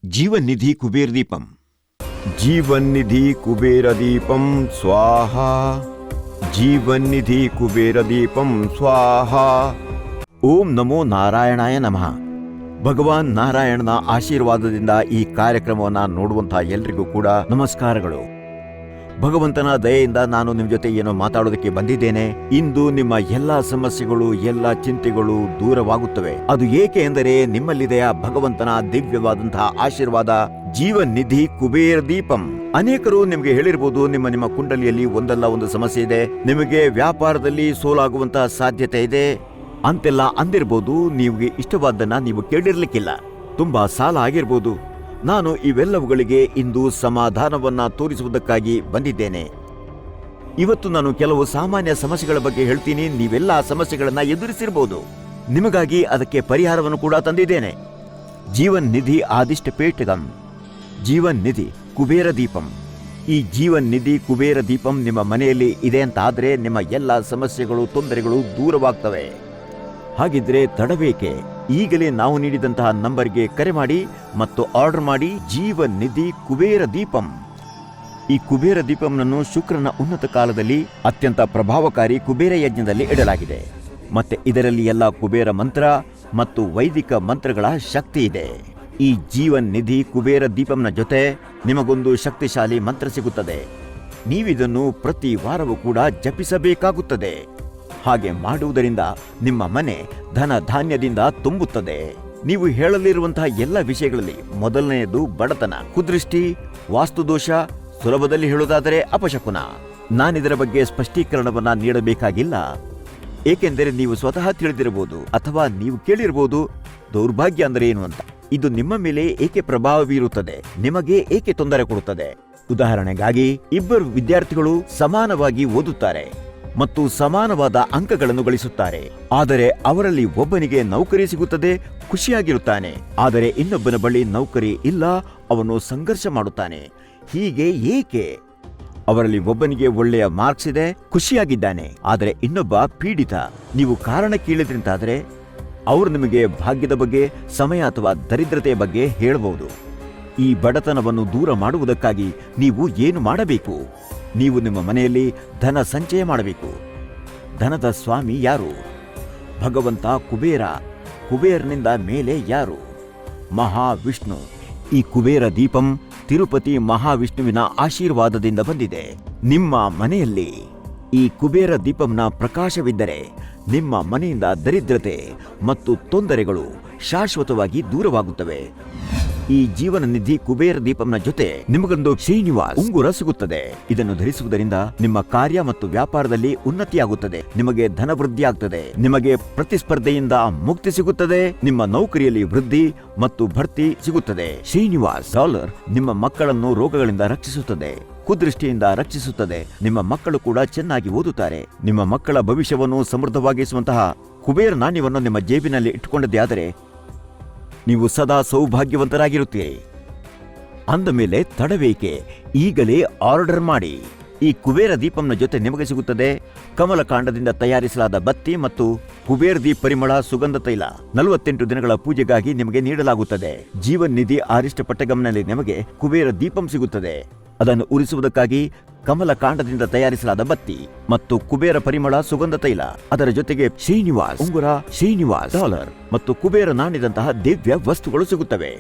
जीवननिधि कुबेर दीपम। जीवननिधि कुबेर दीपम स्वाहा। जीवननिधि कुबेर दीपम स्वाहा। ಓಂ ನಮೋ ನಾರಾಯಣಾಯ ನಮಃ. ಭಗವಾನ್ ನಾರಾಯಣನ ಆಶೀರ್ವಾದದಿಂದ ಈ ಕಾರ್ಯಕ್ರಮವನ್ನು ನೋಡುವಂತಹ ಎಲ್ರಿಗೂ ಕೂಡ ನಮಸ್ಕಾರಗಳು. ಭಗವಂತನ ದಯೆಯಿಂದ ನಾನು ನಿಮ್ಮ ಜೊತೆ ಏನೋ ಮಾತಾಡೋದಕ್ಕೆ ಬಂದಿದ್ದೇನೆ. ಇಂದು ನಿಮ್ಮ ಎಲ್ಲಾ ಸಮಸ್ಯೆಗಳು, ಎಲ್ಲಾ ಚಿಂತೆಗಳು ದೂರವಾಗುತ್ತವೆ. ಅದು ಏಕೆ ಎಂದರೆ ನಿಮ್ಮಲ್ಲಿದೆಯ ಭಗವಂತನ ದಿವ್ಯವಾದಂತಹ ಆಶೀರ್ವಾದ, ಜೀವನನಿಧಿ ಕುಬೇರ ದೀಪಂ. ಅನೇಕರು ನಿಮಗೆ ಹೇಳಿರಬಹುದು, ನಿಮ್ಮ ಕುಂಡಲಿಯಲ್ಲಿ ಒಂದಲ್ಲ ಒಂದು ಸಮಸ್ಯೆ ಇದೆ, ನಿಮಗೆ ವ್ಯಾಪಾರದಲ್ಲಿ ಸೋಲಾಗುವಂತಹ ಸಾಧ್ಯತೆ ಇದೆ ಅಂತೆಲ್ಲ ಅಂದಿರಬಹುದು. ನಿಮಗೆ ಇಷ್ಟವಾದ್ದನ್ನ ನೀವು ಕೇಳಿರ್ಲಿಕ್ಕಿಲ್ಲ. ತುಂಬಾ ಸಾಲ ಆಗಿರ್ಬೋದು. ನಾನು ಇವೆಲ್ಲವುಗಳಿಗೆ ಇಂದು ಸಮಾಧಾನವನ್ನ ತೋರಿಸುವುದಕ್ಕಾಗಿ ಬಂದಿದ್ದೇನೆ. ಇವತ್ತು ನಾನು ಕೆಲವು ಸಾಮಾನ್ಯ ಸಮಸ್ಯೆಗಳ ಬಗ್ಗೆ ಹೇಳ್ತೀನಿ. ನೀವೆಲ್ಲ ಸಮಸ್ಯೆಗಳನ್ನ ಎದುರಿಸಿರಬಹುದು. ನಿಮಗಾಗಿ ಅದಕ್ಕೆ ಪರಿಹಾರವನ್ನು ಕೂಡ ತಂದಿದ್ದೇನೆ. ಜೀವನ್ ನಿಧಿ ಆದಿಷ್ಟ ಪೇಟಗಂ, ಜೀವನ್ ನಿಧಿ ಕುಬೇರ ದೀಪಂ. ಈ ಜೀವನ್ ನಿಧಿ ಕುಬೇರ ದೀಪಂ ನಿಮ್ಮ ಮನೆಯಲ್ಲಿ ಇದೆ ಅಂತ ಆದ್ರೆ ನಿಮ್ಮ ಎಲ್ಲ ಸಮಸ್ಯೆಗಳು, ತೊಂದರೆಗಳು ದೂರವಾಗ್ತವೆ. ಹಾಗಿದ್ರೆ ತಡಬೇಕೆ? ಈಗಲೇ ನಾವು ನೀಡಿದಂತಹ ನಂಬರ್ಗೆ ಕರೆ ಮಾಡಿ ಮತ್ತು ಆರ್ಡರ್ ಮಾಡಿ ಜೀವನ್ ನಿಧಿ ಕುಬೇರ ದೀಪಂ. ಈ ಕುಬೇರ ದೀಪಂನನ್ನು ಶುಕ್ರನ ಉನ್ನತ ಕಾಲದಲ್ಲಿ ಅತ್ಯಂತ ಪ್ರಭಾವಕಾರಿ ಕುಬೇರ ಯಜ್ಞದಲ್ಲಿ ಇಡಲಾಗಿದೆ. ಮತ್ತೆ ಇದರಲ್ಲಿ ಎಲ್ಲ ಕುಬೇರ ಮಂತ್ರ ಮತ್ತು ವೈದಿಕ ಮಂತ್ರಗಳ ಶಕ್ತಿ ಇದೆ. ಈ ಜೀವನ್ ನಿಧಿ ಕುಬೇರ ದೀಪಂನ ಜೊತೆ ನಿಮಗೊಂದು ಶಕ್ತಿಶಾಲಿ ಮಂತ್ರ ಸಿಗುತ್ತದೆ. ನೀವಿದನ್ನು ಪ್ರತಿ ವಾರವೂ ಕೂಡ ಜಪಿಸಬೇಕಾಗುತ್ತದೆ. ಹಾಗೆ ಮಾಡುವುದರಿಂದ ನಿಮ್ಮ ಮನೆ ಧನ ಧಾನ್ಯದಿಂದ ತುಂಬುತ್ತದೆ. ನೀವು ಹೇಳಲಿರುವಂತಹ ಎಲ್ಲ ವಿಷಯಗಳಲ್ಲಿ ಮೊದಲನೆಯದು ಬಡತನ, ಕುದೃಷ್ಟಿ, ವಾಸ್ತುದೋಷ, ಸುಲಭದಲ್ಲಿ ಹೇಳುವುದಾದರೆ ಅಪಶಕುನ. ನಾನಿದರ ಬಗ್ಗೆ ಸ್ಪಷ್ಟೀಕರಣವನ್ನ ನೀಡಬೇಕಾಗಿಲ್ಲ, ಏಕೆಂದರೆ ನೀವು ಸ್ವತಃ ತಿಳಿದಿರಬಹುದು ಅಥವಾ ನೀವು ಕೇಳಿರಬಹುದು ದೌರ್ಭಾಗ್ಯ ಅಂದರೆ ಏನು ಅಂತ. ಇದು ನಿಮ್ಮ ಮೇಲೆ ಏಕೆ ಪ್ರಭಾವ ಬೀರುತ್ತದೆ, ನಿಮಗೆ ಏಕೆ ತೊಂದರೆ ಕೊಡುತ್ತದೆ. ಉದಾಹರಣೆಗಾಗಿ, ಇಬ್ಬರು ವಿದ್ಯಾರ್ಥಿಗಳು ಸಮಾನವಾಗಿ ಓದುತ್ತಾರೆ ಮತ್ತು ಸಮಾನವಾದ ಅಂಕಗಳನ್ನು ಗಳಿಸುತ್ತಾರೆ. ಆದರೆ ಅವರಲ್ಲಿ ಒಬ್ಬನಿಗೆ ನೌಕರಿ ಸಿಗುತ್ತದೆ, ಖುಷಿಯಾಗಿರುತ್ತಾನೆ. ಆದರೆ ಇನ್ನೊಬ್ಬನ ಬಳಿ ನೌಕರಿ ಇಲ್ಲ, ಅವನು ಸಂಘರ್ಷ ಮಾಡುತ್ತಾನೆ. ಹೀಗೆ ಏಕೆ? ಅವರಲ್ಲಿ ಒಬ್ಬನಿಗೆ ಒಳ್ಳೆಯ ಮಾರ್ಕ್ಸ್ ಇದೆ, ಖುಷಿಯಾಗಿದ್ದಾನೆ, ಆದರೆ ಇನ್ನೊಬ್ಬ ಪೀಡಿತ. ನೀವು ಕಾರಣ ಕೇಳಿದ್ರಂತಾದ್ರೆ ಅವರು ನಿಮಗೆ ಭಾಗ್ಯದ ಬಗ್ಗೆ, ಸಮಯ ಅಥವಾ ದರಿದ್ರತೆಯ ಬಗ್ಗೆ ಹೇಳಬಹುದು. ಈ ಬಡತನವನ್ನು ದೂರ ಮಾಡುವುದಕ್ಕಾಗಿ ನೀವು ಏನು ಮಾಡಬೇಕು? ನೀವು ನಿಮ್ಮ ಮನೆಯಲ್ಲಿ ಧನ ಸಂಚಯ ಮಾಡಬೇಕು. ಧನದ ಸ್ವಾಮಿ ಯಾರು? ಭಗವಂತ ಕುಬೇರ. ಕುಬೇರನಿಂದ ಮೇಲೆ ಯಾರು? ಮಹಾವಿಷ್ಣು. ಈ ಕುಬೇರ ದೀಪಂ ತಿರುಪತಿ ಮಹಾವಿಷ್ಣುವಿನ ಆಶೀರ್ವಾದದಿಂದ ಬಂದಿದೆ. ನಿಮ್ಮ ಮನೆಯಲ್ಲಿ ಈ ಕುಬೇರ ದೀಪಂನ ಪ್ರಕಾಶವಿದ್ದರೆ ನಿಮ್ಮ ಮನೆಯಿಂದ ದರಿದ್ರತೆ ಮತ್ತು ತೊಂದರೆಗಳು ಶಾಶ್ವತವಾಗಿ ದೂರವಾಗುತ್ತವೆ. ಈ ಜೀವನ ನಿಧಿ ಕುಬೇರ ದೀಪಂನ ಜೊತೆ ನಿಮಗೊಂದು ಶ್ರೀನಿವಾಸ್ ಉಂಗುರ ಸಿಗುತ್ತದೆ. ಇದನ್ನು ಧರಿಸುವುದರಿಂದ ನಿಮ್ಮ ಕಾರ್ಯ ಮತ್ತು ವ್ಯಾಪಾರದಲ್ಲಿ ಉನ್ನತಿಯಾಗುತ್ತದೆ, ನಿಮಗೆ ಧನ ವೃದ್ಧಿ ಆಗ್ತದೆ, ನಿಮಗೆ ಪ್ರತಿಸ್ಪರ್ಧೆಯಿಂದ ಮುಕ್ತಿ ಸಿಗುತ್ತದೆ, ನಿಮ್ಮ ನೌಕರಿಯಲ್ಲಿ ವೃದ್ಧಿ ಮತ್ತು ಬಡ್ತಿ ಸಿಗುತ್ತದೆ. ಶ್ರೀನಿವಾಸ್ ಡಾಲರ್ ನಿಮ್ಮ ಮಕ್ಕಳನ್ನು ರೋಗಗಳಿಂದ ರಕ್ಷಿಸುತ್ತದೆ, ಕುದೃಷ್ಟಿಯಿಂದ ರಕ್ಷಿಸುತ್ತದೆ. ನಿಮ್ಮ ಮಕ್ಕಳು ಕೂಡ ಚೆನ್ನಾಗಿ ಓದುತ್ತಾರೆ. ನಿಮ್ಮ ಮಕ್ಕಳ ಭವಿಷ್ಯವನ್ನು ಸಮೃದ್ಧವಾಗಿಸುವಂತಹ ಕುಬೇರ ನಾಣ್ಯವನ್ನು ನಿಮ್ಮ ಜೇಬಿನಲ್ಲಿ ಇಟ್ಟುಕೊಂಡದ್ದೇ ಆದರೆ ನೀವು ಸದಾ ಸೌಭಾಗ್ಯವಂತರಾಗಿರುತ್ತೀರಿ. ಅಂದ ಮೇಲೆ ತಡಬೇಕೆ? ಈಗಲೇ ಆರ್ಡರ್ ಮಾಡಿ. ಈ ಕುಬೇರ ದೀಪಂನ ಜೊತೆ ನಿಮಗೆ ಸಿಗುತ್ತದೆ ಕಮಲಕಾಂಡದಿಂದ ತಯಾರಿಸಲಾದ ಬತ್ತಿ ಮತ್ತು ಕುಬೇರ ದೀಪ್ ಪರಿಮಳ ಸುಗಂಧ ತೈಲ. 48 ದಿನಗಳ ಪೂಜೆಗಾಗಿ ನಿಮಗೆ ನೀಡಲಾಗುತ್ತದೆ. ಜೀವನ್ ನಿಧಿ ಆರಿಷ್ಟ ಪಟ್ಟಗಂನಲ್ಲಿ ನಿಮಗೆ ಕುಬೇರ ದೀಪಂ ಸಿಗುತ್ತದೆ. ಅದನ್ನು ಉರಿಸುವುದಕ್ಕಾಗಿ ಕಮಲಕಾಂಡದಿಂದ ತಯಾರಿಸಲಾದ ಬತ್ತಿ ಮತ್ತು ಕುಬೇರ ಪರಿಮಳ ಸುಗಂಧ ತೈಲ, ಅದರ ಜೊತೆಗೆ ಶ್ರೀನಿವಾಸ್ ಉಂಗುರ, ಶ್ರೀನಿವಾಸ್ ಡಾಲರ್ ಮತ್ತು ಕುಬೇರ ನಾಣ್ಯದಂತಹ ದಿವ್ಯ ವಸ್ತುಗಳು ಸಿಗುತ್ತವೆ.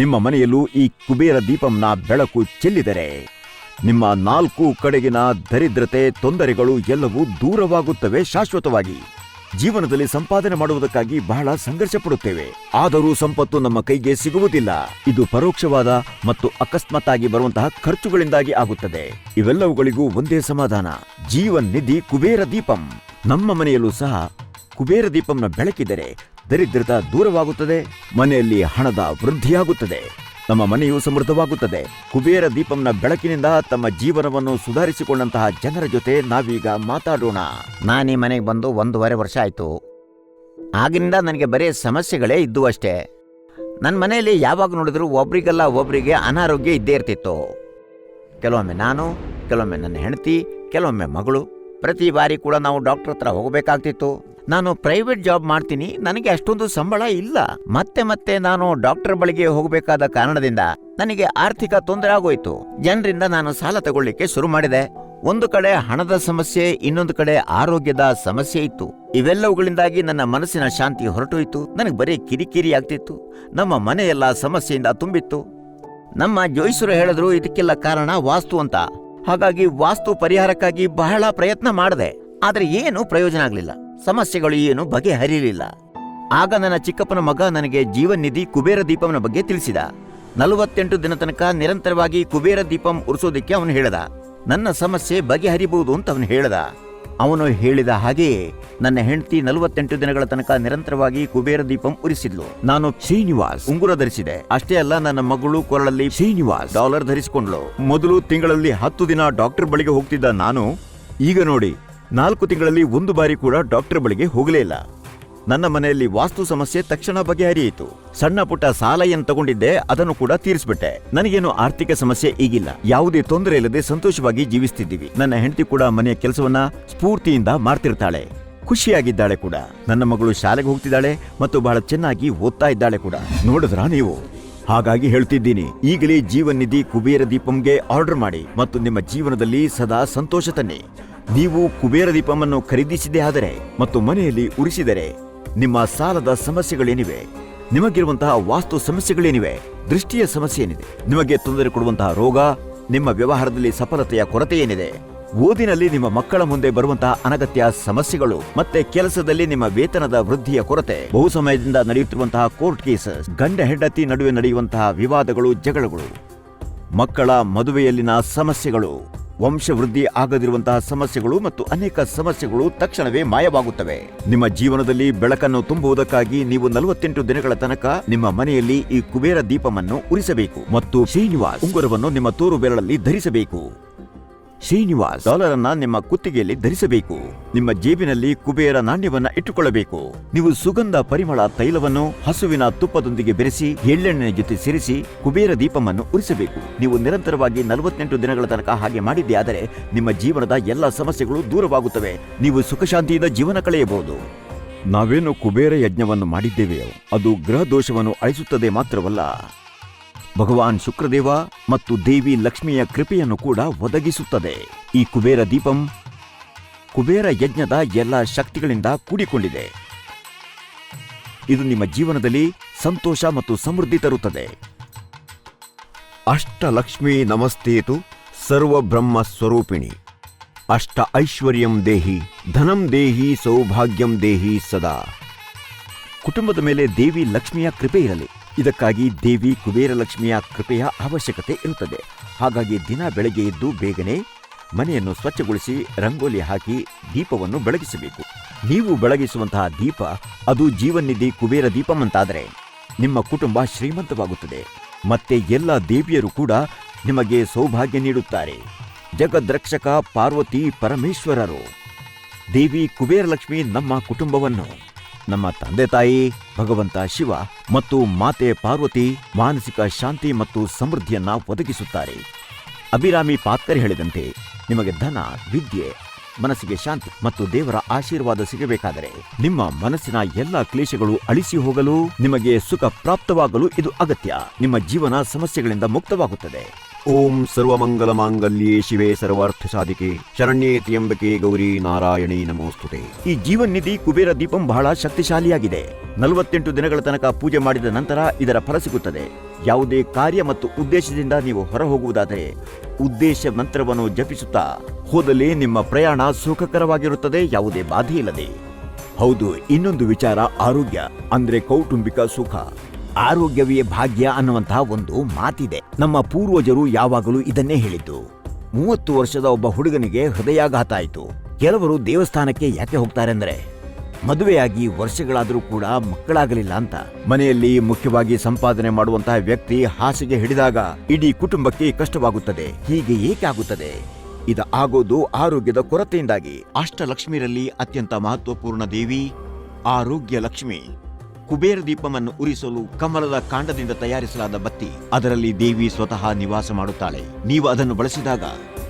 ನಿಮ್ಮ ಮನೆಯಲ್ಲೂ ಈ ಕುಬೇರ ದೀಪಂನ ಬೆಳಕು ಚೆಲ್ಲಿದರೆ ನಿಮ್ಮ 4 ಕಡೆಗಿನ ದರಿದ್ರತೆ, ತೊಂದರೆಗಳು ಎಲ್ಲವೂ ದೂರವಾಗುತ್ತವೆ ಶಾಶ್ವತವಾಗಿ. ಜೀವನದಲ್ಲಿ ಸಂಪಾದನೆ ಮಾಡುವುದಕ್ಕಾಗಿ ಬಹಳ ಸಂಘರ್ಷ ಪಡುತ್ತೇವೆ, ಆದರೂ ಸಂಪತ್ತು ನಮ್ಮ ಕೈಗೆ ಸಿಗುವುದಿಲ್ಲ. ಇದು ಪರೋಕ್ಷವಾದ ಮತ್ತು ಅಕಸ್ಮಾತ್ತಾಗಿ ಬರುವಂತಹ ಖರ್ಚುಗಳಿಂದಾಗಿ ಆಗುತ್ತದೆ. ಇವೆಲ್ಲವುಗಳಿಗೂ ಒಂದೇ ಸಮಾಧಾನ, ಜೀವನ್ ನಿಧಿ ಕುಬೇರ ದೀಪಂ. ನಮ್ಮ ಮನೆಯಲ್ಲೂ ಸಹ ಕುಬೇರ ದೀಪಂನ ಬೆಳಕಿದರೆ ದರಿದ್ರತೆ ದೂರವಾಗುತ್ತದೆ, ಮನೆಯಲ್ಲಿ ಹಣದ ವೃದ್ಧಿಯಾಗುತ್ತದೆ, ನಮ್ಮ ಮನೆಯು ಸಮೃದ್ಧವಾಗುತ್ತದೆ. ಕುಬೇರ ದೀಪಂನ ಬೆಳಕಿನಿಂದ ತಮ್ಮ ಜೀವನವನ್ನು ಸುಧಾರಿಸಿಕೊಂಡಂತಹ ಜನರ ಜೊತೆ ನಾವೀಗ ಮಾತಾಡೋಣ. ನಾನೀ ಮನೆಗೆ ಬಂದು 1.5 ವರ್ಷ ಆಯಿತು. ಆಗಿನಿಂದ ನನಗೆ ಬರೀ ಸಮಸ್ಯೆಗಳೇ ಇದ್ದು ಅಷ್ಟೇ. ನನ್ನ ಮನೆಯಲ್ಲಿ ಯಾವಾಗ ನೋಡಿದ್ರು ಒಬ್ರಿಗಲ್ಲ ಒಬ್ರಿಗೆ ಅನಾರೋಗ್ಯ ಇದ್ದೇ ಇರ್ತಿತ್ತು. ಕೆಲವೊಮ್ಮೆ ನಾನು, ಕೆಲವೊಮ್ಮೆ ನನ್ನ ಹೆಂಡತಿ, ಕೆಲವೊಮ್ಮೆ ಮಗಳು, ಪ್ರತಿ ಬಾರಿ ಕೂಡ ನಾವು ಡಾಕ್ಟರ್ ಹತ್ರ ಹೋಗಬೇಕಾಗ್ತಿತ್ತು. ನಾನು ಪ್ರೈವೇಟ್ ಜಾಬ್ ಮಾಡ್ತೀನಿ, ನನಗೆ ಅಷ್ಟೊಂದು ಸಂಬಳ ಇಲ್ಲ. ಮತ್ತೆ ನಾನು ಡಾಕ್ಟರ್ ಬಳಿಗೆ ಹೋಗಬೇಕಾದ ಕಾರಣದಿಂದ ನನಗೆ ಆರ್ಥಿಕ ತೊಂದರೆ ಆಗೋಯ್ತು. ಜನರಿಂದ ನಾನು ಸಾಲ ತಗೊಳ್ಳಿಕ್ಕೆ ಶುರು ಮಾಡಿದೆ. ಒಂದು ಕಡೆ ಹಣದ ಸಮಸ್ಯೆ, ಇನ್ನೊಂದು ಕಡೆ ಆರೋಗ್ಯದ ಸಮಸ್ಯೆ ಇತ್ತು. ಇವೆಲ್ಲವುಗಳಿಂದಾಗಿ ನನ್ನ ಮನಸ್ಸಿನ ಶಾಂತಿ ಹೊರಟೋಯ್ತು. ನನಗೆ ಬರೀ ಕಿರಿಕಿರಿ ಆಗ್ತಿತ್ತು. ನಮ್ಮ ಮನೆಯೆಲ್ಲ ಸಮಸ್ಯೆಯಿಂದ ತುಂಬಿತ್ತು. ನಮ್ಮ ಜೋಯಿಸರು ಹೇಳಿದ್ರು ಇದಕ್ಕೆಲ್ಲ ಕಾರಣ ವಾಸ್ತು ಅಂತ. ಹಾಗಾಗಿ ವಾಸ್ತು ಪರಿಹಾರಕ್ಕಾಗಿ ಬಹಳ ಪ್ರಯತ್ನ ಮಾಡಿದೆ. ಆದ್ರೆ ಏನು ಪ್ರಯೋಜನ ಆಗ್ಲಿಲ್ಲ. ಸಮಸ್ಯೆಗಳು ಏನು ಬಗೆಹರಿಲಿಲ್ಲ. ಆಗ ನನ್ನ ಚಿಕ್ಕಪ್ಪನ ಮಗ ನನಗೆ ಜೀವನ್ ನಿಧಿ ಕುಬೇರ ದೀಪಂನ ಬಗ್ಗೆ ತಿಳಿಸಿದ. 48 ದಿನ ತನಕ ನಿರಂತರವಾಗಿ ಕುಬೇರ ದೀಪಂ ಉರಿಸೋದಿಕ್ಕೆ ಅವನು ಹೇಳ್ದ. ನನ್ನ ಸಮಸ್ಯೆ ಬಗೆಹರಿಬಹುದು ಅಂತ ಅವನು ಹೇಳ್ದ. ಅವನು ಹೇಳಿದ ಹಾಗೆಯೇ ನನ್ನ ಹೆಂಡತಿ 48 ದಿನಗಳ ತನಕ ನಿರಂತರವಾಗಿ ಕುಬೇರ ದೀಪಂ ಉರಿಸಿದ್ಲು. ನಾನು ಶ್ರೀನಿವಾಸ್ ಉಂಗುರ ಧರಿಸಿದೆ. ಅಷ್ಟೇ ಅಲ್ಲ, ನನ್ನ ಮಗಳು ಕೊರಳಲ್ಲಿ ಶ್ರೀನಿವಾಸ್ ಡಾಲರ್ ಧರಿಸಿಕೊಂಡ್ಳು. ಮೊದಲು ತಿಂಗಳಲ್ಲಿ 10 ದಿನ ಡಾಕ್ಟರ್ ಬಳಿಗೆ ಹೋಗ್ತಿದ್ದ ನಾನು ಈಗ ನೋಡಿ 4 ತಿಂಗಳಲ್ಲಿ 1 ಬಾರಿ ಕೂಡ ಡಾಕ್ಟರ್ ಬಳಿಗೆ ಹೋಗಲೇ ಇಲ್ಲ. ನನ್ನ ಮನೆಯಲ್ಲಿ ವಾಸ್ತು ಸಮಸ್ಯೆ ತಕ್ಷಣ ಬಗೆಹರಿಯಿತು. ಸಣ್ಣ ಪುಟ್ಟ ಸಾಲ ಏನು ತಗೊಂಡಿದ್ದೆ ಅದನ್ನು ಕೂಡ ತೀರಿಸ್ಬಿಟ್ಟೆ. ನನಗೇನು ಆರ್ಥಿಕ ಸಮಸ್ಯೆ ಈಗಿಲ್ಲ. ಯಾವುದೇ ತೊಂದರೆ ಇಲ್ಲದೆ ಸಂತೋಷವಾಗಿ ಜೀವಿಸ್ತಿದ್ದೀವಿ. ನನ್ನ ಹೆಂಡತಿ ಕೂಡ ಮನೆಯ ಕೆಲಸವನ್ನ ಸ್ಫೂರ್ತಿಯಿಂದ ಮಾಡ್ತಿರ್ತಾಳೆ, ಖುಷಿಯಾಗಿದ್ದಾಳೆ ಕೂಡ. ನನ್ನ ಮಗಳು ಶಾಲೆಗೆ ಹೋಗ್ತಿದ್ದಾಳೆ ಮತ್ತು ಬಹಳ ಚೆನ್ನಾಗಿ ಓದ್ತಾ ಇದ್ದಾಳೆ ಕೂಡ. ನೋಡಿದ್ರಾ ನೀವು? ಹಾಗಾಗಿ ಹೇಳ್ತಿದ್ದೀನಿ, ಈಗಲೇ ಜೀವನ್ ನಿಧಿ ಕುಬೇರ ದೀಪಂಗೆ ಆರ್ಡರ್ ಮಾಡಿ ಮತ್ತು ನಿಮ್ಮ ಜೀವನದಲ್ಲಿ ಸದಾ ಸಂತೋಷ ತನ್ನಿ. ನೀವು ಕುಬೇರ ದೀಪವನ್ನು ಖರೀದಿಸಿದೇ ಆದರೆ ಮತ್ತು ಮನೆಯಲ್ಲಿ ಉರಿಸಿದರೆ ನಿಮ್ಮ ಸಾಲದ ಸಮಸ್ಯೆಗಳೇನಿವೆ, ನಿಮಗಿರುವಂತಹ ವಾಸ್ತು ಸಮಸ್ಯೆಗಳೇನಿವೆ, ದೃಷ್ಟಿಯ ಸಮಸ್ಯೆ ಏನಿದೆ, ನಿಮಗೆ ತೊಂದರೆ ಕೊಡುವಂತಹ ರೋಗ, ನಿಮ್ಮ ವ್ಯವಹಾರದಲ್ಲಿ ಸಫಲತೆಯ ಕೊರತೆ ಏನಿದೆ, ಓದಿನಲ್ಲಿ ನಿಮ್ಮ ಮಕ್ಕಳ ಮುಂದೆ ಬರುವಂತಹ ಅನಗತ್ಯ ಸಮಸ್ಯೆಗಳು, ಮತ್ತೆ ಕೆಲಸದಲ್ಲಿ ನಿಮ್ಮ ವೇತನದ ವೃದ್ಧಿಯ ಕೊರತೆ, ಬಹು ಸಮಯದಿಂದ ನಡೆಯುತ್ತಿರುವಂತಹ ಕೋರ್ಟ್ ಕೇಸಸ್, ಗಂಡ ಹೆಂಡತಿ ನಡುವೆ ನಡೆಯುವಂತಹ ವಿವಾದಗಳು, ಜಗಳಗಳು, ಮಕ್ಕಳ ಮದುವೆಯಲ್ಲಿನ ಸಮಸ್ಯೆಗಳು, ವಂಶವೃದ್ಧಿ ಆಗದಿರುವಂತಹ ಸಮಸ್ಯೆಗಳು ಮತ್ತು ಅನೇಕ ಸಮಸ್ಯೆಗಳು ತಕ್ಷಣವೇ ಮಾಯವಾಗುತ್ತವೆ. ನಿಮ್ಮ ಜೀವನದಲ್ಲಿ ಬೆಳಕನ್ನು ತುಂಬುವುದಕ್ಕಾಗಿ ನೀವು 48 ದಿನಗಳ ತನಕ ನಿಮ್ಮ ಮನೆಯಲ್ಲಿ ಈ ಕುಬೇರ ದೀಪವನ್ನು ಉರಿಸಬೇಕು ಮತ್ತು ಶ್ರೀನಿವಾಸ್ ಉಂಗುರವನ್ನು ನಿಮ್ಮ ತೋರು ಬೆರಳಲ್ಲಿ ಧರಿಸಬೇಕು. ಶ್ರೀನಿವಾಸ್ ಡಾಲರ್ ಅನ್ನ ನಿಮ್ಮ ಕುತ್ತಿಗೆಯಲ್ಲಿ ಧರಿಸಬೇಕು. ನಿಮ್ಮ ಜೇಬಿನಲ್ಲಿ ಕುಬೇರ ನಾಣ್ಯವನ್ನ ಇಟ್ಟುಕೊಳ್ಳಬೇಕು. ನೀವು ಸುಗಂಧ ಪರಿಮಳ ತೈಲವನ್ನು ಹಸುವಿನ ತುಪ್ಪದೊಂದಿಗೆ ಬೆರೆಸಿ ಎಳ್ಳೆಣ್ಣೆ ಜೊತೆ ಸೇರಿಸಿ ಕುಬೇರ ದೀಪವನ್ನು ಉರಿಸಬೇಕು. ನೀವು ನಿರಂತರವಾಗಿ 48 ದಿನಗಳ ತನಕ ಹಾಗೆ ಮಾಡಿದ್ದೇ ಆದರೆ ನಿಮ್ಮ ಜೀವನದ ಎಲ್ಲ ಸಮಸ್ಯೆಗಳು ದೂರವಾಗುತ್ತವೆ. ನೀವು ಸುಖಶಾಂತಿಯಿಂದ ಜೀವನ ಕಳೆಯಬಹುದು. ನಾವೇನು ಕುಬೇರ ಯಜ್ಞವನ್ನು ಮಾಡಿದ್ದೇವೆಯೋ ಅದು ಗ್ರಹ ದೋಷವನ್ನು ಅಳಿಸುತ್ತದೆ ಮಾತ್ರವಲ್ಲ, ಭಗವಾನ್ ಶುಕ್ರದೇವ ಮತ್ತು ದೇವಿ ಲಕ್ಷ್ಮಿಯ ಕೃಪೆಯನ್ನು ಕೂಡ ಒದಗಿಸುತ್ತದೆ. ಈ ಕುಬೇರ ದೀಪಂ ಕುಬೇರ ಯಜ್ಞದ ಎಲ್ಲ ಶಕ್ತಿಗಳಿಂದ ಕೂಡಿಕೊಂಡಿದೆ. ಇದು ನಿಮ್ಮ ಜೀವನದಲ್ಲಿ ಸಂತೋಷ ಮತ್ತು ಸಮೃದ್ಧಿ ತರುತ್ತದೆ. ಅಷ್ಟಲಕ್ಷ್ಮೀ ನಮಸ್ತೇತು ಸರ್ವಬ್ರಹ್ಮ ಸ್ವರೂಪಿಣಿ. ಅಷ್ಟ ಐಶ್ವರ್ಯಂ ದೇಹಿ ಧನಂ ದೇಹಿ ಸೌಭಾಗ್ಯಂ ದೇಹಿ ಸದಾ. ಕುಟುಂಬದ ಮೇಲೆ ದೇವಿ ಲಕ್ಷ್ಮಿಯ ಕೃಪೆ ಇರಲಿ. ಇದಕ್ಕಾಗಿ ದೇವಿ ಕುಬೇರ ಲಕ್ಷ್ಮಿಯ ಕೃಪೆಯ ಅವಶ್ಯಕತೆ ಇರುತ್ತದೆ. ಹಾಗಾಗಿ ದಿನ ಬೆಳಗ್ಗೆ ಎದ್ದು ಬೇಗನೆ ಮನೆಯನ್ನು ಸ್ವಚ್ಛಗೊಳಿಸಿ ರಂಗೋಲಿ ಹಾಕಿ ದೀಪವನ್ನು ಬೆಳಗಿಸಬೇಕು. ನೀವು ಬೆಳಗಿಸುವಂತಹ ದೀಪ ಅದು ಜೀವನ್ ನಿಧಿ ಕುಬೇರ ದೀಪಂ ಅಂತಾದರೆ ನಿಮ್ಮ ಕುಟುಂಬ ಶ್ರೀಮಂತವಾಗುತ್ತದೆ. ಮತ್ತೆ ಎಲ್ಲ ದೇವಿಯರು ಕೂಡ ನಿಮಗೆ ಸೌಭಾಗ್ಯ ನೀಡುತ್ತಾರೆ. ಜಗದ್ರಕ್ಷಕ ಪಾರ್ವತಿ ಪರಮೇಶ್ವರರು, ದೇವಿ ಕುಬೇರ ಲಕ್ಷ್ಮಿ ನಮ್ಮ ಕುಟುಂಬವನ್ನು, ನಮ್ಮ ತಂದೆ ತಾಯಿ ಭಗವಂತ ಶಿವ ಮತ್ತು ಮಾತೆ ಪಾರ್ವತಿ ಮಾನಸಿಕ ಶಾಂತಿ ಮತ್ತು ಸಮೃದ್ಧಿಯನ್ನ ಒದಗಿಸುತ್ತಾರೆ. ಅಭಿರಾಮಿ ಪಾತ್ಕರ್ ಹೇಳಿದಂತೆ ನಿಮಗೆ ಧನ, ವಿದ್ಯೆ, ಮನಸ್ಸಿಗೆ ಶಾಂತಿ ಮತ್ತು ದೇವರ ಆಶೀರ್ವಾದ ಸಿಗಬೇಕಾದರೆ ನಿಮ್ಮ ಮನಸ್ಸಿನ ಎಲ್ಲ ಕ್ಲೇಶಗಳು ಅಳಿಸಿ ಹೋಗಲು, ನಿಮಗೆ ಸುಖ ಪ್ರಾಪ್ತವಾಗಲು ಇದು ಅಗತ್ಯ. ನಿಮ್ಮ ಜೀವನ ಸಮಸ್ಯೆಗಳಿಂದ ಮುಕ್ತವಾಗುತ್ತದೆ. ಓಂ ಸರ್ವಮಂಗಲ ಮಾಂಗಲ್ಯೇ ಶಿವೆ ಸರ್ವಾರ್ಥ ಸಾಧಿಕೆ ಶರಣ್ಯೇ ತ್ರ್ಯಂಬಕೆ ಗೌರಿ ನಾರಾಯಣಿ ನಮೋಸ್ತುತೆ. ಈ ಜೀವನ್ ನಿಧಿ ಕುಬೇರ ದೀಪಂ ಬಹಳ ಶಕ್ತಿಶಾಲಿಯಾಗಿದೆ. 48 ದಿನಗಳ ತನಕ ಪೂಜೆ ಮಾಡಿದ ನಂತರ ಇದರ ಫಲ ಸಿಗುತ್ತದೆ. ಯಾವುದೇ ಕಾರ್ಯ ಮತ್ತು ಉದ್ದೇಶದಿಂದ ನೀವು ಹೊರ ಹೋಗುವುದಾದರೆ ಉದ್ದೇಶ ಮಂತ್ರವನ್ನು ಜಪಿಸುತ್ತಾ ಹೋದಲ್ಲಿ ನಿಮ್ಮ ಪ್ರಯಾಣ ಸುಖಕರವಾಗಿರುತ್ತದೆ, ಯಾವುದೇ ಬಾಧೆ ಇಲ್ಲದೆ. ಹೌದು, ಇನ್ನೊಂದು ವಿಚಾರ ಆರೋಗ್ಯ ಅಂದ್ರೆ ಕೌಟುಂಬಿಕ ಸುಖ. ಆರೋಗ್ಯವೇ ಭಾಗ್ಯ ಅನ್ನುವಂತಹ ಒಂದು ಮಾತಿದೆ. ನಮ್ಮ ಪೂರ್ವಜರು ಯಾವಾಗಲೂ ಇದನ್ನೇ ಹೇಳಿದ್ದು. 30 ವರ್ಷದ ಒಬ್ಬ ಹುಡುಗನಿಗೆ ಹೃದಯಾಘಾತ ಆಯಿತು. ಕೆಲವರು ದೇವಸ್ಥಾನಕ್ಕೆ ಯಾಕೆ ಹೋಗ್ತಾರೆ ಅಂದ್ರೆ ಮದುವೆಯಾಗಿ ವರ್ಷಗಳಾದರೂ ಕೂಡ ಮಕ್ಕಳಾಗಲಿಲ್ಲ ಅಂತ. ಮನೆಯಲ್ಲಿ ಮುಖ್ಯವಾಗಿ ಸಂಪಾದನೆ ಮಾಡುವಂತಹ ವ್ಯಕ್ತಿ ಹಾಸಿಗೆ ಹಿಡಿದಾಗ ಇಡೀ ಕುಟುಂಬಕ್ಕೆ ಕಷ್ಟವಾಗುತ್ತದೆ. ಹೀಗೆ ಏಕೆ ಆಗುತ್ತದೆ? ಇದು ಆಗೋದು ಆರೋಗ್ಯದ ಕೊರತೆಯಿಂದಾಗಿ. ಅಷ್ಟಲಕ್ಷ್ಮಿರಲ್ಲಿ ಅತ್ಯಂತ ಮಹತ್ವಪೂರ್ಣ ದೇವಿ ಆರೋಗ್ಯ ಲಕ್ಷ್ಮಿ. ಕುಬೇರ ದೀಪವನ್ನು ಉರಿಸಲು ಕಮಲದ ಕಾಂಡದಿಂದ ತಯಾರಿಸಲಾದ ಬತ್ತಿ, ಅದರಲ್ಲಿ ದೇವಿ ಸ್ವತಃ ನಿವಾಸ ಮಾಡುತ್ತಾಳೆ. ನೀವು ಅದನ್ನು ಬಳಸಿದಾಗ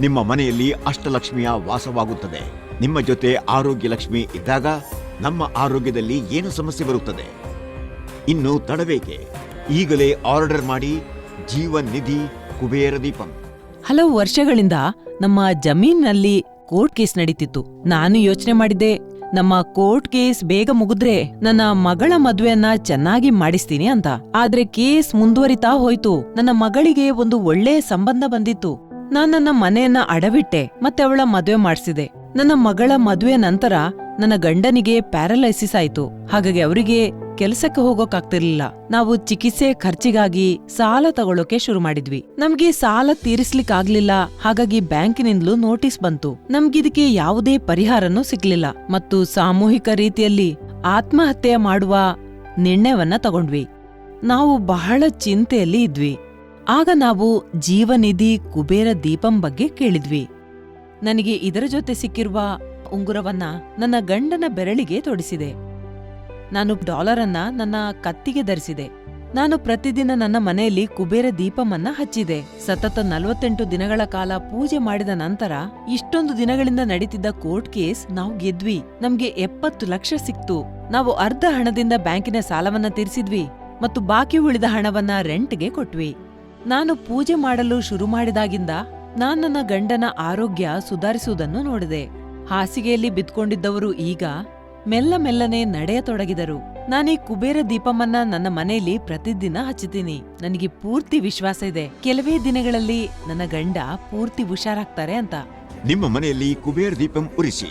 ನಿಮ್ಮ ಮನೆಯಲ್ಲಿ ಅಷ್ಟಲಕ್ಷ್ಮಿಯ ವಾಸವಾಗುತ್ತದೆ. ನಿಮ್ಮ ಜೊತೆ ಆರೋಗ್ಯ ಲಕ್ಷ್ಮಿ ಇದ್ದಾಗ ನಮ್ಮ ಆರೋಗ್ಯದಲ್ಲಿ ಏನು ಸಮಸ್ಯೆ ಬರುತ್ತದೆ? ಇನ್ನು ತಡಬೇಕೆ? ಈಗಲೇ ಆರ್ಡರ್ ಮಾಡಿ ಜೀವನ್ ನಿಧಿ ಕುಬೇರ ದೀಪಂ. ಹಲವು ವರ್ಷಗಳಿಂದ ನಮ್ಮ ಜಮೀನಿನಲ್ಲಿ ಕೋರ್ಟ್ ಕೇಸ್ ನಡೀತಿತ್ತು. ನಾನು ಯೋಚನೆ ಮಾಡಿದ್ದೆ, ನಮ್ಮ ಕೋರ್ಟ್ ಕೇಸ್ ಬೇಗ ಮುಗಿದ್ರೆ ನನ್ನ ಮಗಳ ಮದ್ವೆಯನ್ನ ಚೆನ್ನಾಗಿ ಮಾಡಿಸ್ತೀನಿ ಅಂತ. ಆದ್ರೆ ಕೇಸ್ ಮುಂದುವರಿತಾ ಹೋಯ್ತು. ನನ್ನ ಮಗಳಿಗೆ ಒಂದು ಒಳ್ಳೆಯ ಸಂಬಂಧ ಬಂದಿತ್ತು. ನಾನ್ ನನ್ನ ಮನೆಯನ್ನ ಅಡವಿಟ್ಟೆ ಮತ್ತೆ ಅವಳ ಮದ್ವೆ ಮಾಡಿಸಿದೆ. ನನ್ನ ಮಗಳ ಮದ್ವೆ ನಂತರ ನನ್ನ ಗಂಡನಿಗೆ ಪ್ಯಾರಲೈಸಿಸ್ ಆಯ್ತು. ಹಾಗಾಗಿ ಅವರಿಗೆ ಕೆಲಸಕ್ಕೆ ಹೋಗೋಕಾಗ್ತಿರ್ಲಿಲ್ಲ. ನಾವು ಚಿಕಿತ್ಸೆ ಖರ್ಚಿಗಾಗಿ ಸಾಲ ತಗೊಳ್ಳೋಕೆ ಶುರು ಮಾಡಿದ್ವಿ. ನಮ್ಗೆ ಸಾಲ ತೀರಿಸ್ಲಿಕ್ಕಾಗ್ಲಿಲ್ಲ. ಹಾಗಾಗಿ ಬ್ಯಾಂಕಿನಿಂದಲೂ ನೋಟಿಸ್ ಬಂತು. ನಮ್ಗಿದಕ್ಕೆ ಯಾವುದೇ ಪರಿಹಾರನೂ ಸಿಗ್ಲಿಲ್ಲ. ಮತ್ತು ಸಾಮೂಹಿಕ ರೀತಿಯಲ್ಲಿ ಆತ್ಮಹತ್ಯೆ ಮಾಡುವ ನಿರ್ಣಯವನ್ನ ತಗೊಂಡ್ವಿ. ನಾವು ಬಹಳ ಚಿಂತೆಯಲ್ಲಿ ಇದ್ವಿ. ಆಗ ನಾವು ಜೀವನಿಧಿ ಕುಬೇರ ದೀಪಂ ಬಗ್ಗೆ ಕೇಳಿದ್ವಿ. ನನಗೆ ಇದರ ಜೊತೆ ಸಿಕ್ಕಿರುವ ಉಂಗುರವನ್ನ ನನ್ನ ಗಂಡನ ಬೆರಳಿಗೆ ತೊಡಿಸಿದೆ. ನಾನು $ಅನ್ನ ನನ್ನ ಕತ್ತಿಗೆ ಧರಿಸಿದೆ. ನಾನು ಪ್ರತಿದಿನ ನನ್ನ ಮನೆಯಲ್ಲಿ ಕುಬೇರ ದೀಪಮನ್ನ ಹಚ್ಚಿದೆ. ಸತತ 48 ದಿನಗಳ ಕಾಲ ಪೂಜೆ ಮಾಡಿದ ನಂತರ ಇಷ್ಟೊಂದು ದಿನಗಳಿಂದ ನಡೀತಿದ್ದ ಕೋರ್ಟ್ ಕೇಸ್ ನಾವು ಗೆದ್ವಿ. ನಮ್ಗೆ 70 ಲಕ್ಷ ಸಿಕ್ತು. ನಾವು ಅರ್ಧ ಹಣದಿಂದ ಬ್ಯಾಂಕಿನ ಸಾಲವನ್ನ ತೀರಿಸಿದ್ವಿ ಮತ್ತು ಬಾಕಿ ಉಳಿದ ಹಣವನ್ನ ರೆಂಟ್ಗೆ ಕೊಟ್ವಿ. ನಾನು ಪೂಜೆ ಮಾಡಲು ಶುರು ಮಾಡಿದಾಗಿಂದ ನನ್ನ ಗಂಡನ ಆರೋಗ್ಯ ಸುಧಾರಿಸುವುದನ್ನು ನೋಡಿದೆ. ಹಾಸಿಗೆಯಲ್ಲಿ ಬಿದ್ಕೊಂಡಿದ್ದವರು ಈಗ ಮೆಲ್ಲ ಮೆಲ್ಲನೆ ನಡೆಯತೊಡಗಿದರು. ನಾನೀ ಕುಬೇರ ದೀಪಮನ್ನ ನನ್ನ ಮನೆಯಲ್ಲಿ ಪ್ರತಿದಿನ ಹಚ್ಚುತ್ತೀನಿ. ನನಗೆ ಪೂರ್ತಿ ವಿಶ್ವಾಸ ಇದೆ, ಕೆಲವೇ ದಿನಗಳಲ್ಲಿ ನನ್ನ ಗಂಡ ಪೂರ್ತಿ ಹುಷಾರಾಗ್ತಾರೆ ಅಂತ. ನಿಮ್ಮ ಮನೆಯಲ್ಲಿ ಕುಬೇರ ದೀಪಂ ಉರಿಸಿ.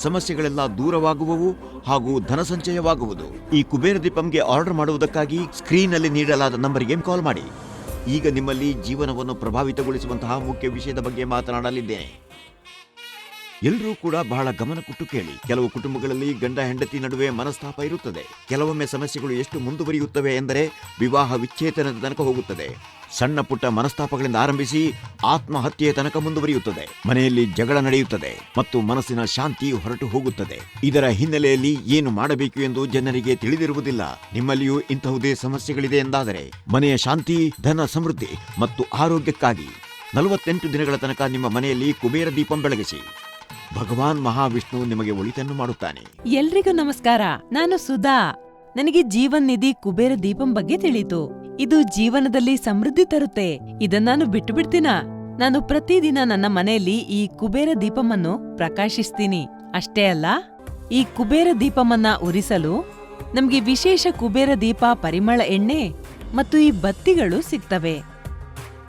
ಸಮಸ್ಯೆಗಳೆಲ್ಲ ದೂರವಾಗುವವು ಹಾಗೂ ಧನ ಸಂಚಯವಾಗುವುದು. ಈ ಕುಬೇರ ದೀಪಂಗೆ ಆರ್ಡರ್ ಮಾಡುವುದಕ್ಕಾಗಿ ಸ್ಕ್ರೀನ್ ಅಲ್ಲಿ ನೀಡಲಾದ ನಂಬರ್ಗೆ ಕಾಲ್ ಮಾಡಿ. ಈಗ ನಿಮ್ಮಲ್ಲಿ ಜೀವನವನ್ನು ಪ್ರಭಾವಿತಗೊಳಿಸುವಂತಹ ಮುಖ್ಯ ವಿಷಯದ ಬಗ್ಗೆ ಮಾತನಾಡಲಿದ್ದೇನೆ. ಎಲ್ಲರೂ ಕೂಡ ಬಹಳ ಗಮನ ಕೊಟ್ಟು ಕೇಳಿ. ಕೆಲವು ಕುಟುಂಬಗಳಲ್ಲಿ ಗಂಡ ಹೆಂಡತಿ ನಡುವೆ ಮನಸ್ತಾಪ ಇರುತ್ತದೆ. ಕೆಲವೊಮ್ಮೆ ಸಮಸ್ಯೆಗಳು ಎಷ್ಟು ಮುಂದುವರಿಯುತ್ತವೆ ಎಂದರೆ ವಿವಾಹ ವಿಚ್ಛೇದನದ ತನಕ ಹೋಗುತ್ತದೆ. ಸಣ್ಣ ಪುಟ್ಟ ಮನಸ್ತಾಪಗಳಿಂದ ಆರಂಭಿಸಿ ಆತ್ಮಹತ್ಯೆಯ ತನಕ ಮುಂದುವರಿಯುತ್ತದೆ. ಮನೆಯಲ್ಲಿ ಜಗಳ ನಡೆಯುತ್ತದೆ ಮತ್ತು ಮನಸ್ಸಿನ ಶಾಂತಿ ಹೊರಟು ಹೋಗುತ್ತದೆ. ಇದರ ಹಿನ್ನೆಲೆಯಲ್ಲಿ ಏನು ಮಾಡಬೇಕು ಎಂದು ಜನರಿಗೆ ತಿಳಿದಿರುವುದಿಲ್ಲ. ನಿಮ್ಮಲ್ಲಿಯೂ ಇಂತಹುದೇ ಸಮಸ್ಯೆಗಳಿದೆ ಎಂದಾದರೆ ಮನೆಯ ಶಾಂತಿ, ಧನ ಸಮೃದ್ಧಿ ಮತ್ತು ಆರೋಗ್ಯಕ್ಕಾಗಿ 48 ದಿನಗಳ ತನಕ ನಿಮ್ಮ ಮನೆಯಲ್ಲಿ ಕುಬೇರ ದೀಪಂ ಬೆಳಗಿಸಿ. ಭಗವಾನ್ ಮಹಾವಿಷ್ಣು ನಿಮಗೆ ಒಳಿತನ್ನು ಮಾಡುತ್ತಾನೆ. ಎಲ್ರಿಗೂ ನಮಸ್ಕಾರ. ನಾನು ಸುಧಾ. ನನಗೆ ಜೀವನ್ ನಿಧಿ ಕುಬೇರ ದೀಪಂ ಬಗ್ಗೆ ತಿಳಿಯಿತು. ಇದು ಜೀವನದಲ್ಲಿ ಸಮೃದ್ಧಿ ತರುತ್ತೆ. ಇದನ್ನ ನಾನು ಬಿಟ್ಟು ಬಿಡ್ತೀನಾ? ನಾನು ಪ್ರತಿದಿನ ನನ್ನ ಮನೆಯಲ್ಲಿ ಈ ಕುಬೇರ ದೀಪಮನ್ನು ಪ್ರಕಾಶಿಸ್ತೀನಿ. ಅಷ್ಟೇ ಅಲ್ಲ, ಈ ಕುಬೇರ ದೀಪಮನ್ನ ಉರಿಸಲು ನಮ್ಗೆ ವಿಶೇಷ ಕುಬೇರ ದೀಪ ಪರಿಮಳ ಎಣ್ಣೆ ಮತ್ತು ಈ ಬತ್ತಿಗಳು ಸಿಗ್ತವೆ.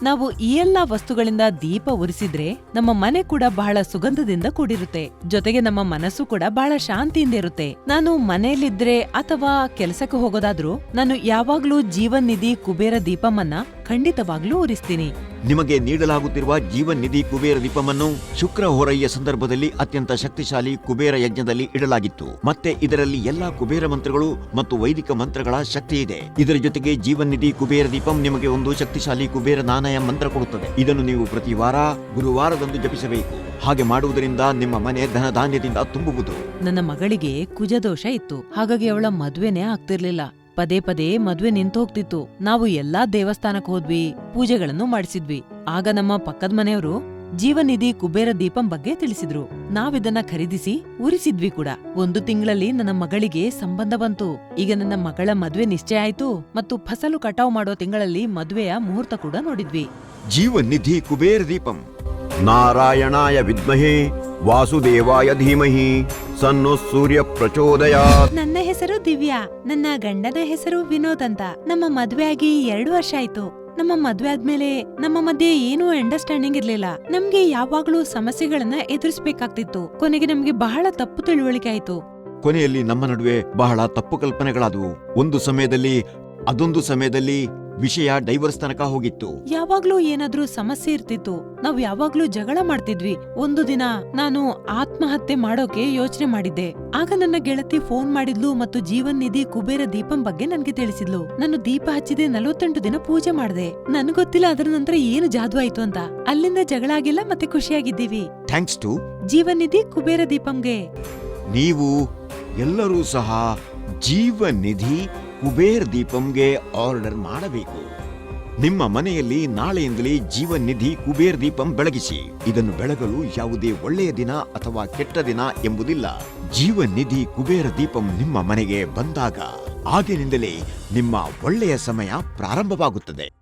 ನಾವು ಈ ಎಲ್ಲಾ ವಸ್ತುಗಳಿಂದ ದೀಪ ಉರಿಸಿದ್ರೆ ನಮ್ಮ ಮನೆ ಕೂಡ ಬಹಳ ಸುಗಂಧದಿಂದ ಕೂಡಿರುತ್ತೆ. ಜೊತೆಗೆ ನಮ್ಮ ಮನಸ್ಸು ಕೂಡ ಬಹಳ ಶಾಂತಿಯಿಂದ ಇರುತ್ತೆ. ನಾನು ಮನೆಯಲ್ಲಿದ್ರೆ ಅಥವಾ ಕೆಲಸಕ್ಕೆ ಹೋಗೋದಾದ್ರೂ ನಾನು ಯಾವಾಗ್ಲೂ ಜೀವನ್ ನಿಧಿ ಕುಬೇರ ದೀಪಮನ್ನ ಖಂಡಿತವಾಗ್ಲೂ ಉರಿಸ್ತೀನಿ. ನಿಮಗೆ ನೀಡಲಾಗುತ್ತಿರುವ ಜೀವನ್ ನಿಧಿ ಕುಬೇರ ದೀಪಮನ್ನು ಶುಕ್ರ ಹೊರಯ್ಯ ಸಂದರ್ಭದಲ್ಲಿ ಅತ್ಯಂತ ಶಕ್ತಿಶಾಲಿ ಕುಬೇರ ಯಜ್ಞದಲ್ಲಿ ಇಡಲಾಗಿತ್ತು. ಮತ್ತೆ ಇದರಲ್ಲಿ ಎಲ್ಲಾ ಕುಬೇರ ಮಂತ್ರಗಳು ಮತ್ತು ವೈದಿಕ ಮಂತ್ರಗಳ ಶಕ್ತಿ ಇದೆ. ಇದರ ಜೊತೆಗೆ ಜೀವನ್ ನಿಧಿ ಕುಬೇರ ದೀಪಂ ನಿಮಗೆ ಒಂದು ಶಕ್ತಿಶಾಲಿ ಕುಬೇರ ನಾಣಯ ಮಂತ್ರ ಕೊಡುತ್ತದೆ. ಇದನ್ನು ನೀವು ಪ್ರತಿ ವಾರ ಗುರುವಾರದಂದು ಜಪಿಸಬೇಕು. ಹಾಗೆ ಮಾಡುವುದರಿಂದ ನಿಮ್ಮ ಮನೆ ಧನ ಧಾನ್ಯದಿಂದ ತುಂಬುವುದು. ನನ್ನ ಮಗಳಿಗೆ ಕುಜದೋಷ ಇತ್ತು. ಹಾಗಾಗಿ ಅವಳ ಮದ್ವೆನೇ ಆಗ್ತಿರ್ಲಿಲ್ಲ. ಪದೇ ಪದೇ ಮದ್ವೆ ನಿಂತು ಹೋಗ್ತಿತ್ತು. ನಾವು ಎಲ್ಲಾ ದೇವಸ್ಥಾನಕ್ಕೆ ಹೋದ್ವಿ, ಪೂಜೆಗಳನ್ನು ಮಾಡಿಸಿದ್ವಿ. ಆಗ ನಮ್ಮ ಪಕ್ಕದ ಮನೆಯವರು ಜೀವನಿಧಿ ಕುಬೇರ ದೀಪಂ ಬಗ್ಗೆ ತಿಳಿಸಿದ್ರು. ನಾವಿದನ್ನ ಖರೀದಿಸಿ ಉರಿಸಿದ್ವಿ ಕೂಡ. 1 ತಿಂಗಳಲ್ಲಿ ನನ್ನ ಮಗಳಿಗೆ ಸಂಬಂಧ ಬಂತು. ಈಗ ನನ್ನ ಮಗಳ ಮದ್ವೆ ನಿಶ್ಚಯ ಆಯ್ತು ಮತ್ತು ಫಸಲು ಕಟಾವು ಮಾಡೋ ತಿಂಗಳಲ್ಲಿ ಮದ್ವೆಯ ಮುಹೂರ್ತ ಕೂಡ ನೋಡಿದ್ವಿ. ಜೀವನ್ ನಿಧಿ ಕುಬೇರ ದೀಪಂ. ನಾರಾಯಣಾಯ ವಿದ್ಮಹೇ ವಾಸುದೇವಾಯ ಧೀಮಹಿ ಸನ್ನೋ ಸೂರ್ಯ ಪ್ರಚೋದಯಾತ್. ನನ್ನ ಹೆಸರು ದಿವ್ಯಾ. ನನ್ನ ಗಂಡನ ಹೆಸರು ವಿನೋದ್ ಅಂತ. ನಮ್ಮ ಮದ್ವೆ ಆಗಿ 2 ವರ್ಷ ಆಯ್ತು. ನಮ್ಮ ಮದ್ವೆ ಆದ್ಮೇಲೆ ನಮ್ಮ ಮಧ್ಯೆ ಏನೂ ಅಂಡರ್ಸ್ಟ್ಯಾಂಡಿಂಗ್ ಇರ್ಲಿಲ್ಲ. ನಮ್ಗೆ ಯಾವಾಗ್ಲೂ ಸಮಸ್ಯೆಗಳನ್ನ ಎದುರಿಸಬೇಕಾಗ್ತಿತ್ತು. ಕೊನೆಗೆ ನಮ್ಗೆ ಬಹಳ ತಪ್ಪು ತಿಳುವಳಿಕೆ ಆಯ್ತು. ಕೊನೆಯಲ್ಲಿ ನಮ್ಮ ನಡುವೆ ಬಹಳ ತಪ್ಪು ಕಲ್ಪನೆಗಳಾದವು. ಅದೊಂದು ಸಮಯದಲ್ಲಿ ವಿಷಯ ಡೈವರ್ಸ್ ತನಕ ಹೋಗಿತ್ತು. ಯಾವಾಗ್ಲೂ ಏನಾದ್ರೂ ಸಮಸ್ಯೆ ಇರ್ತಿತ್ತು. ನಾವ್ ಯಾವಾಗ್ಲೂ ಜಗಳ ಮಾಡ್ತಿದ್ವಿ. ಒಂದು ದಿನ ನಾನು ಆತ್ಮಹತ್ಯೆ ಮಾಡೋಕೆ ಯೋಚನೆ ಮಾಡಿದ್ದೆ. ಆಗ ನನ್ನ ಗೆಳತಿ ಫೋನ್ ಮಾಡಿದ್ಲು ಮತ್ತು ಜೀವನ್ ನಿಧಿ ಕುಬೇರ ದೀಪಂ ಬಗ್ಗೆ ನನ್ಗೆ ತಿಳಿಸಿದ್ಲು. ನಾನು ದೀಪ ಹಚ್ಚಿದೆ, 48 ದಿನ ಪೂಜೆ ಮಾಡಿದೆ. ನನ್ ಗೊತ್ತಿಲ್ಲ ಅದರ ನಂತರ ಏನು ಜಾದು ಆಯ್ತು ಅಂತ. ಅಲ್ಲಿಂದ ಜಗಳ ಆಗಿಲ್ಲ ಮತ್ತೆ ಖುಷಿಯಾಗಿದ್ದೀವಿ. ಥ್ಯಾಂಕ್ಸ್ ಟು ಜೀವನ್ ನಿಧಿ ಕುಬೇರ ದೀಪಂಗೆ. ನೀವು ಎಲ್ಲರೂ ಸಹ ಜೀವನ್ ನಿಧಿ ಕುಬೇರ್ ದೀಪಂಗೆ ಆರ್ಡರ್ ಮಾಡಬೇಕು. ನಿಮ್ಮ ಮನೆಯಲ್ಲಿ ನಾಳೆಯಿಂದಲೇ ಜೀವನ್ ನಿಧಿ ಕುಬೇರ್ ದೀಪಂ ಬೆಳಗಿಸಿ. ಇದನ್ನು ಬೆಳಗಲು ಯಾವುದೇ ಒಳ್ಳೆಯ ದಿನ ಅಥವಾ ಕೆಟ್ಟ ದಿನ ಎಂಬುದಿಲ್ಲ. ಜೀವನ್ ನಿಧಿ ಕುಬೇರ ದೀಪಂ ನಿಮ್ಮ ಮನೆಗೆ ಬಂದಾಗ ಆಗಿನಿಂದಲೇ ನಿಮ್ಮ ಒಳ್ಳೆಯ ಸಮಯ ಪ್ರಾರಂಭವಾಗುತ್ತದೆ.